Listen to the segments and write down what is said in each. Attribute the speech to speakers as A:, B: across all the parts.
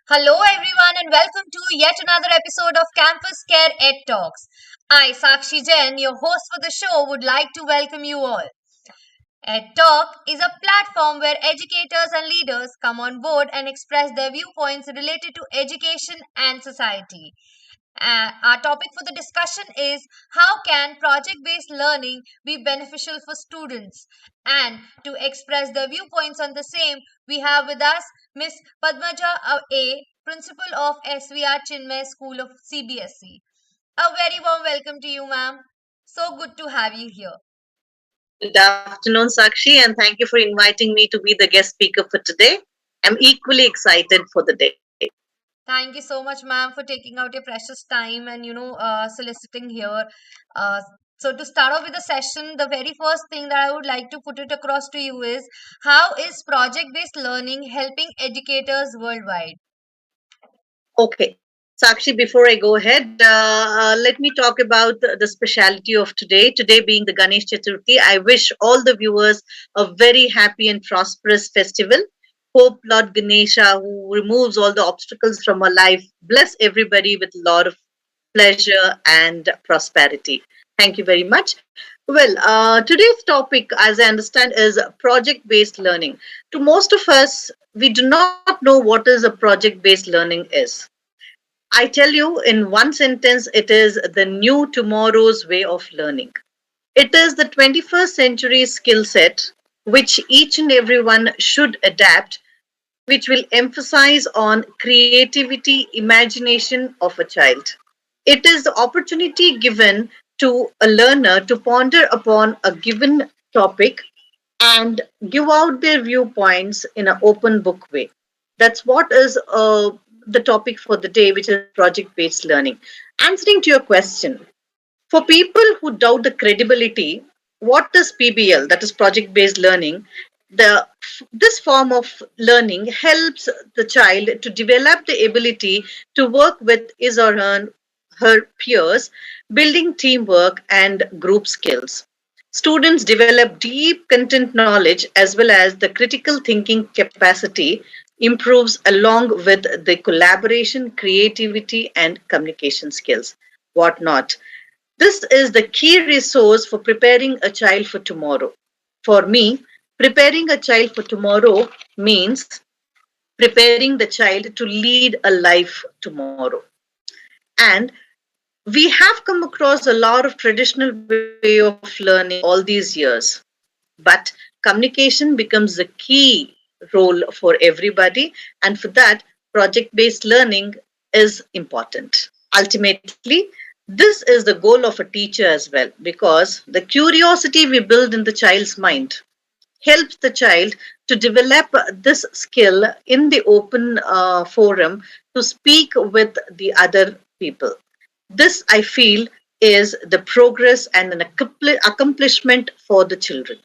A: Hello, everyone, and welcome to yet another episode of Campus Care Ed Talks. I, Sakshi Jain, your host for the show, would like to welcome you all. Ed Talk is a platform where educators and leaders come on board and express their viewpoints related to education and society. Our topic for the discussion is how can project-based learning be beneficial for students? And to express their viewpoints on the same, we have with us Miss Padmaja A, Principal of SVR Chinmay School of CBSE. A very warm welcome to you, ma'am. So good to have you here.
B: Good afternoon, Sakshi, and thank you for inviting me to be the guest speaker for today. I'm equally excited for the day.
A: Thank you so much, ma'am, for taking out your precious time and soliciting here. Uh, so to start off with the session, the very first thing that I would like to put it across to you is how is project-based learning helping educators worldwide?
B: Okay, Sakshi, before I go ahead, let me talk about the speciality of today. Today being the Ganesh Chaturthi, I wish all the viewers a very happy and prosperous festival. Hope Lord Ganesha, who removes all the obstacles from our life, bless everybody with a lot of pleasure and prosperity. Thank you very much. Well, today's topic, as I understand, is project based learning. To most of us, we do not know what is a project based learning is. I tell you in one sentence, it is the new tomorrow's way of learning. It is the 21st century skill set which each and everyone should adapt, which will emphasize on creativity, imagination of a child. It is the opportunity given to a learner to ponder upon a given topic and give out their viewpoints in an open book way. That's what is the topic for the day, which is project based learning. Answering to your question, for people who doubt the credibility, what is PBL, that is project based learning? The This form of learning helps the child to develop the ability to work with his or her peers, building teamwork and group skills. Students develop deep content knowledge as well as the critical thinking capacity improves along with the collaboration, creativity, and communication skills. Whatnot. This is the key resource for preparing a child for tomorrow. For me, preparing a child for tomorrow means preparing the child to lead a life tomorrow. And we have come across a lot of traditional way of learning all these years, but communication becomes the key role for everybody, and for that, project based learning is important. Ultimately, this is the goal of a teacher as well, because the curiosity we build in the child's mind helps the child to develop this skill in the open forum to speak with the other people. This, I feel, is the progress and an accomplishment for the children.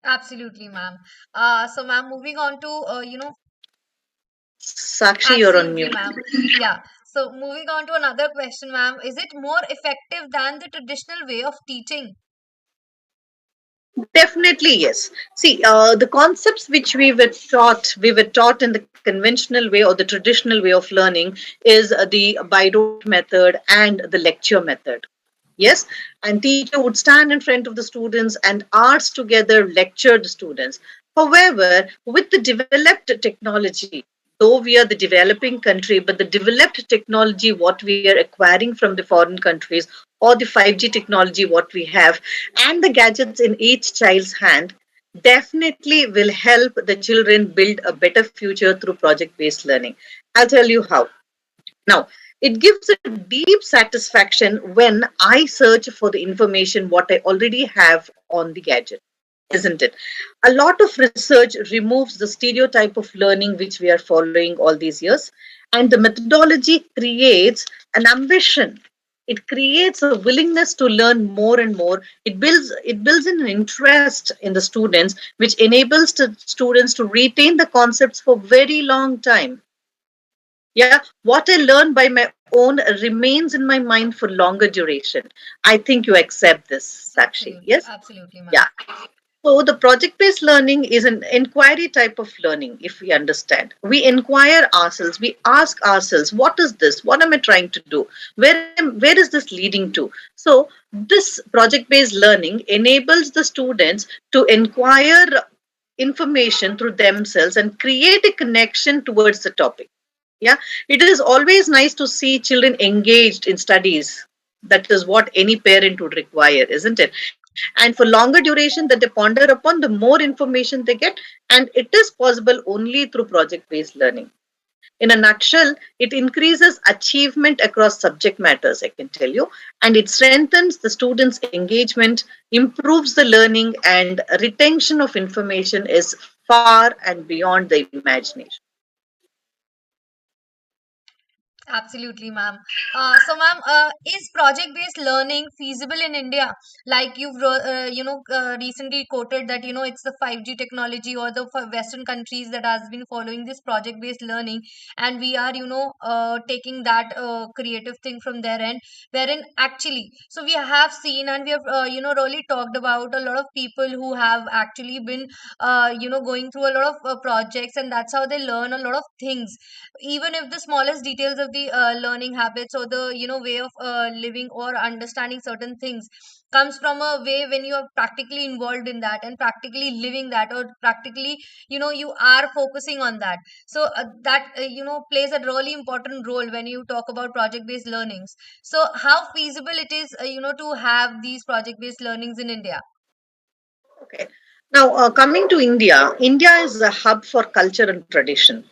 A: Absolutely, ma'am. So, ma'am, moving on to
B: Sakshi, you're on
A: absolutely,
B: mute.
A: ma'am. Yeah. So, moving on to another question, ma'am. Is it more effective than the traditional way of teaching?
B: Definitely, yes. See, the concepts which we were taught in the conventional way or the traditional way of learning is the by rote method and the lecture method. Yes, and teacher would stand in front of the students and hours together lecture the students. However, with the developed technology, though we are the developing country, but the developed technology what we are acquiring from the foreign countries or the 5G technology what we have and the gadgets in each child's hand definitely will help the children build a better future through project based learning. I'll tell you how. Now, it gives a deep satisfaction when I search for the information what I already have on the gadget, isn't it? A lot of research removes the stereotype of learning which we are following all these years, and the methodology creates an ambition. It creates a willingness to learn more and more. It builds an interest in the students, which enables the students to retain the concepts for very long time. Yeah, what I learn by my own remains in my mind for longer duration. I think you accept this, Sakshi.
A: Absolutely,
B: Yes?
A: absolutely,
B: Yeah.
A: ma'am.
B: So the project based learning is an inquiry type of learning, if we understand. We inquire ourselves, we ask ourselves, what is this? What am I trying to do? Where is this leading to? So this project based learning enables the students to inquire information through themselves and create a connection towards the topic. Yeah, it is always nice to see children engaged in studies. That is what any parent would require, isn't it? And for longer duration that they ponder upon, the more information they get, and it is possible only through project based learning. In a nutshell, it increases achievement across subject matters, I can tell you, and it strengthens the students' engagement, improves the learning, and retention of information is far and beyond the imagination.
A: Absolutely, ma'am. So, ma'am, is project-based learning feasible in India? Like recently quoted that it's the 5G technology or the Western countries that has been following this project-based learning, and we are taking that creative thing from their end. Wherein actually, so we have seen and we have really talked about a lot of people who have actually been going through a lot of projects, and that's how they learn a lot of things, even if the smallest details of the learning habits or the way of living or understanding certain things comes from a way when you are practically involved in that and practically living that, or practically you are focusing on that. So that plays a really important role when you talk about project based learnings. So how feasible it is to have these project based learnings in India?
B: Okay. Now, coming to India, India is a hub for culture and tradition.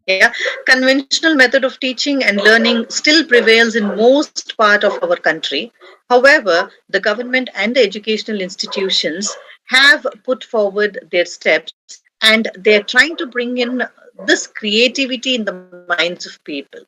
B: Yeah, conventional method of teaching and learning still prevails in most part of our country. However, the government and the educational institutions have put forward their steps, and they're trying to bring in this creativity in the minds of people.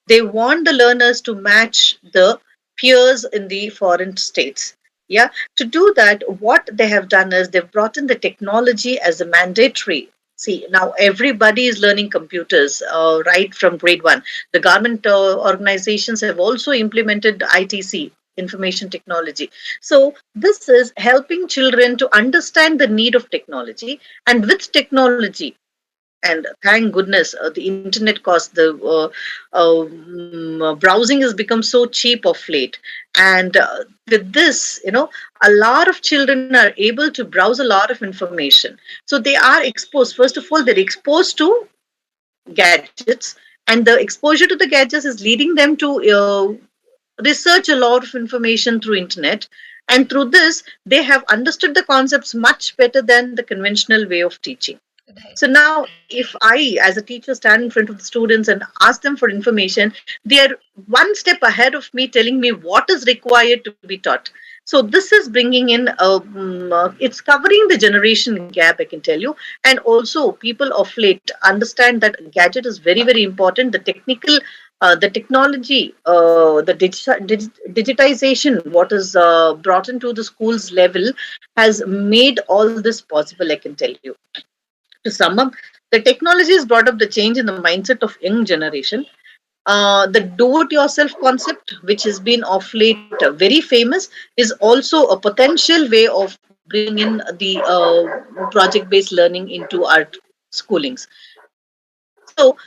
B: They want the learners to match the peers in the foreign states. Yeah, to do that, what they have done is they've brought in the technology as a mandatory. See, now everybody is learning computers right from grade one. The government organizations have also implemented ITC, information technology. So this is helping children to understand the need of technology, and with technology, and thank goodness the internet cost, the browsing has become so cheap of late. And with this, a lot of children are able to browse a lot of information. So they are exposed, first of all, they're exposed to gadgets, and the exposure to the gadgets is leading them to research a lot of information through internet, and through this they have understood the concepts much better than the conventional way of teaching. So
A: Right.
B: now, if I, as a teacher, stand in front of the students and ask them for information, they are one step ahead of me, telling me what is required to be taught. So this is bringing in, it's covering the generation gap, I can tell you. And also, people of late understand that gadget is very, very important. The technology, digitization, what is brought into the schools level, has made all this possible, I can tell you. To sum up, the technology has brought up the change in the mindset of young generation. The do-it-yourself concept, which has been of late very famous, is also a potential way of bringing in the project-based learning into our schoolings. So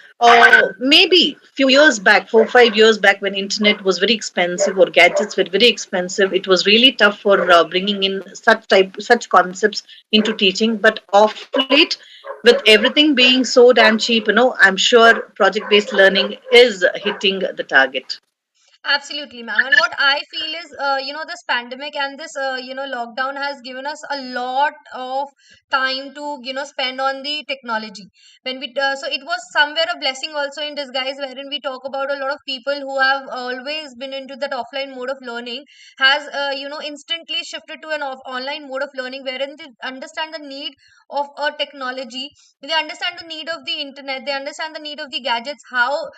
B: maybe few years back, 4 5 years back, when internet was very expensive or gadgets were very expensive, it was really tough for bringing in such concepts into teaching. But of late, with everything being so damn cheap, I'm sure project-based learning is hitting the target.
A: Absolutely, ma'am. And what I feel is, this pandemic and this, lockdown has given us a lot of time to, spend on the technology. So it was somewhere a blessing also in disguise, wherein we talk about a lot of people who have always been into that offline mode of learning, has, instantly shifted to an online mode of learning, wherein they understand the need of a technology, they understand the need of the internet, they understand the need of the gadgets, how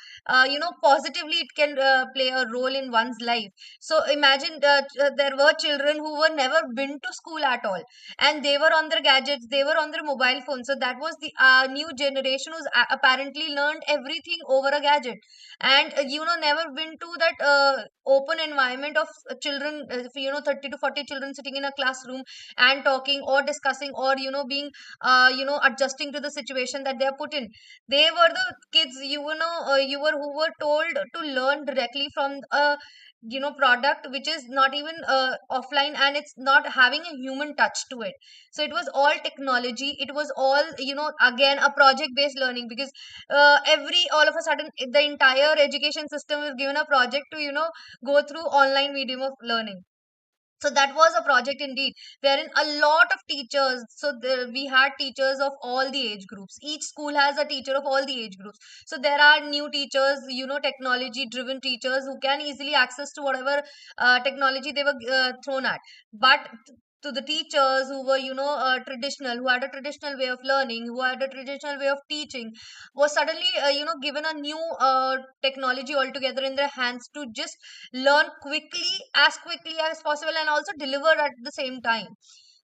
A: positively it can play a role in one's life. So imagine there were children who were never been to school at all, and they were on their gadgets, they were on their mobile phones. So that was the new generation who's apparently learned everything over a gadget. And never been to that open environment of children, 30 to 40 children sitting in a classroom and talking or discussing, or being adjusting to the situation that they are put in. They were the kids, who were told to learn directly from a product which is not even offline, and it's not having a human touch to it. So it was all technology, it was all again a project based learning, because every all of a sudden the entire education system is given a project to go through online medium of learning. So that was a project indeed, wherein a lot of teachers, so there, we had teachers of all the age groups. Each school has a teacher of all the age groups. So there are new teachers, technology driven teachers who can easily access to whatever technology they were thrown at. But to the teachers who were traditional, who had a traditional way of learning, who had a traditional way of teaching, was suddenly given a new technology altogether in their hands to just learn quickly as possible, and also deliver at the same time.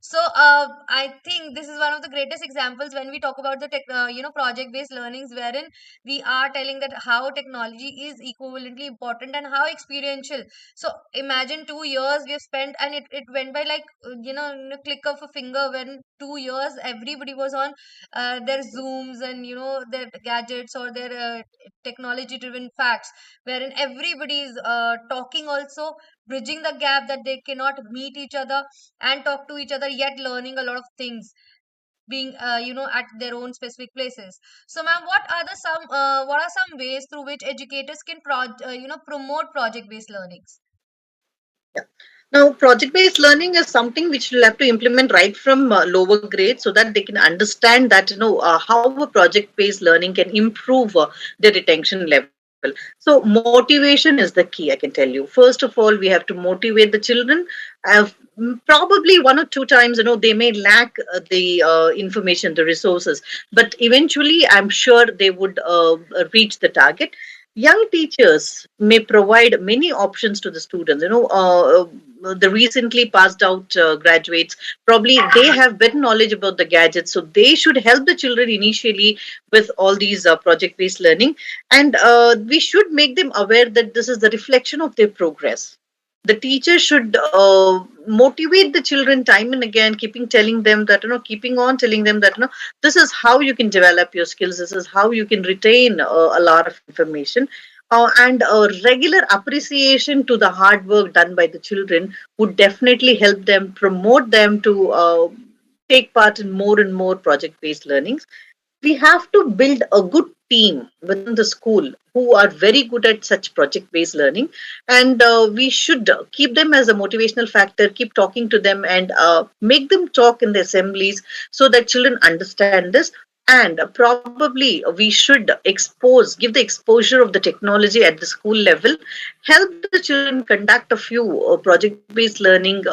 A: So I think this is one of the greatest examples when we talk about the project based learnings, wherein we are telling that how technology is equivalently important and how experiential. So imagine 2 years we have spent, and it went by like in a click of a finger. When 2 years everybody was on their zooms and their gadgets or their technology driven facts, wherein everybody is talking, also bridging the gap that they cannot meet each other and talk to each other, yet learning a lot of things, being at their own specific places. So ma'am, what are some ways through which educators can promote project based learnings?
B: Yeah. Now, project-based learning is something which you'll have to implement right from lower grades so that they can understand that how a project-based learning can improve their retention level. So, motivation is the key. I can tell you. First of all, we have to motivate the children. Probably one or two times, they may lack the information, the resources, but eventually, I'm sure they would reach the target. Young teachers may provide many options to the students. The recently passed out graduates, probably they have better knowledge about the gadgets, so they should help the children initially with all these project based learning. And we should make them aware that this is the reflection of their progress. The teacher should motivate the children time and again, keeping telling them that keeping on telling them that this is how you can develop your skills, this is how you can retain a lot of information. And regular appreciation to the hard work done by the children would definitely help them, promote them to take part in more and more project based learnings. We have to build a good team within the school who are very good at such project based learning, and we should keep them as a motivational factor, keep talking to them, and make them talk in the assemblies so that children understand this. And probably we should give the exposure of the technology at the school level, help the children conduct a few project based learning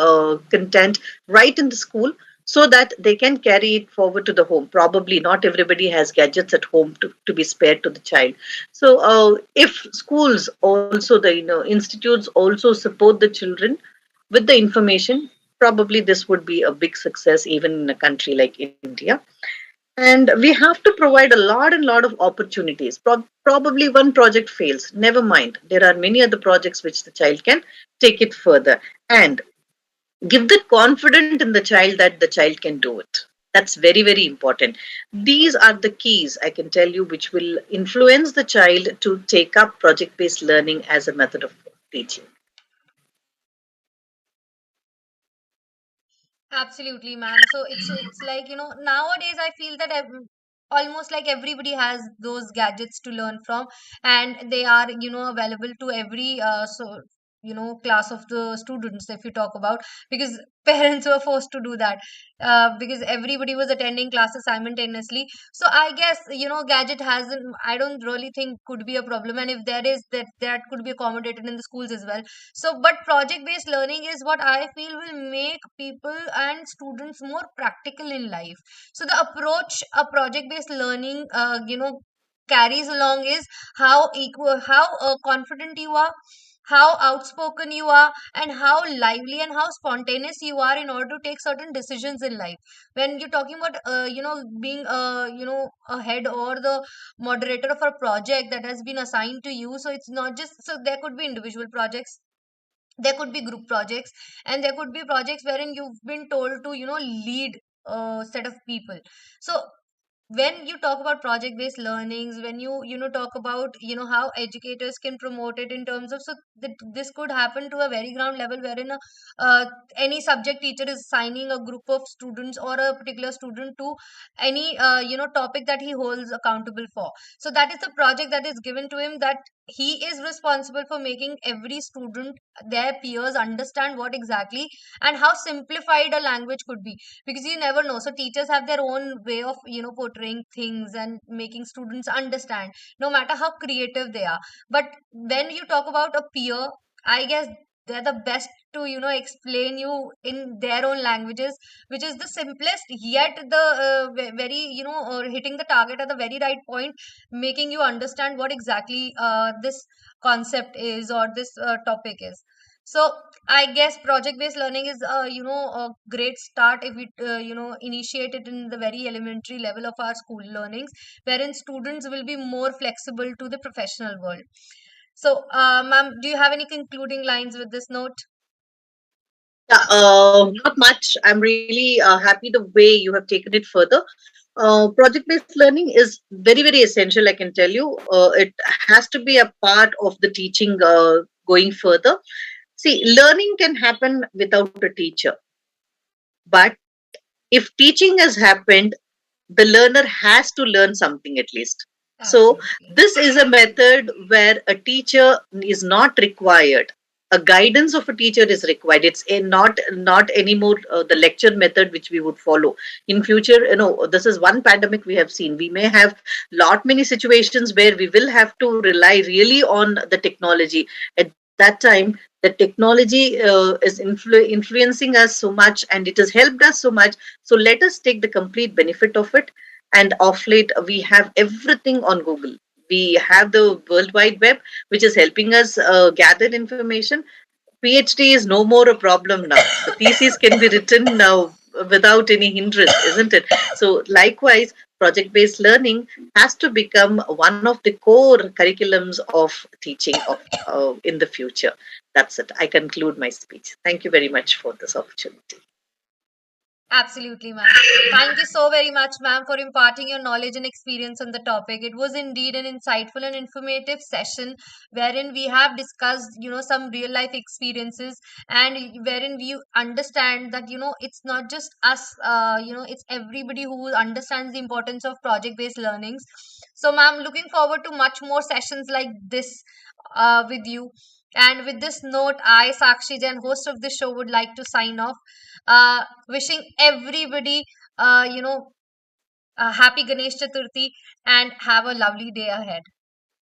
B: content right in the school, so that they can carry it forward to the home. Probably not everybody has gadgets at home to be spared to the child. So if schools also, the institutes also support the children with the information, probably this would be a big success even in a country like India. And we have to provide a lot and lot of opportunities. Probably one project fails, never mind, there are many other projects which the child can take it further, and give that confidence in the child that the child can do it. That's very, very important. These are the keys, I can tell you, which will influence the child to take up project based learning as a method of teaching.
A: Absolutely, ma'am. So it's like nowadays I feel that almost like everybody has those gadgets to learn from, and they are available to every class of the students, if you talk about, because parents were forced to do that because everybody was attending classes simultaneously. So I guess gadget hasn't, I don't really think could be a problem, and if there is, that could be accommodated in the schools as well. So, but project based learning is what I feel will make people and students more practical in life. So, the approach a project based learning, carries along is how confident you are, how outspoken you are, and how lively and how spontaneous you are in order to take certain decisions in life. When you're talking about being a head or the moderator of a project that has been assigned to you, so it's not just, so there could be individual projects, there could be group projects, and there could be projects wherein you've been told to lead a set of people. So when you talk about project based learnings, when you talk about how educators can promote it in terms of, so that this could happen to a very ground level, wherein uh, any subject teacher is assigning a group of students or a particular student to any topic that he holds accountable for. So that is the project that is given to him, that he is responsible for making every student, their peers, understand what exactly and how simplified a language could be, because you never know. So teachers have their own way of portraying things and making students understand, no matter how creative they are. But when you talk about a peer, I guess they're the best to explain you in their own languages, which is the simplest, yet the very hitting the target at the very right point, making you understand what exactly this concept is, or this topic is. So I guess project based learning is a great start if we initiate it in the very elementary level of our school learnings, wherein students will be more flexible to the professional world. So, ma'am, do you have any concluding lines with this note?
B: Yeah, not much. I'm really happy the way you have taken it further. Project-based learning is very, very essential. I can tell you, it has to be a part of the teaching going further. See, learning can happen without a teacher, but if teaching has happened, the learner has to learn something at least. So,
A: Absolutely.
B: this is a method where a teacher is not required. A guidance of a teacher is required. It's not anymore the lecture method which we would follow in future. This is one pandemic we have seen. We may have lot many situations where we will have to rely really on the technology. At that time, the technology is influencing us so much, and it has helped us so much. So let us take the complete benefit of it. And of late, we have everything on Google. We have the World Wide Web, which is helping us gather information. PhD is no more a problem now. The thesis can be written now without any hindrance, isn't it? So, likewise, project based learning has to become one of the core curriculums of teaching of in the future. That's it. I conclude my speech. Thank you very much for this opportunity.
A: Absolutely, ma'am. Thank you so very much, ma'am, for imparting your knowledge and experience on the topic. It was indeed an insightful and informative session wherein we have discussed, some real life experiences, and wherein we understand that, it's not just us, it's everybody who understands the importance of project based learnings. So, ma'am, looking forward to much more sessions like this with you. And with this note, I, Sakshi Jain, host of the show, would like to sign off. Wishing everybody, uh, you know, a happy Ganesh Chaturthi, and have a lovely day ahead.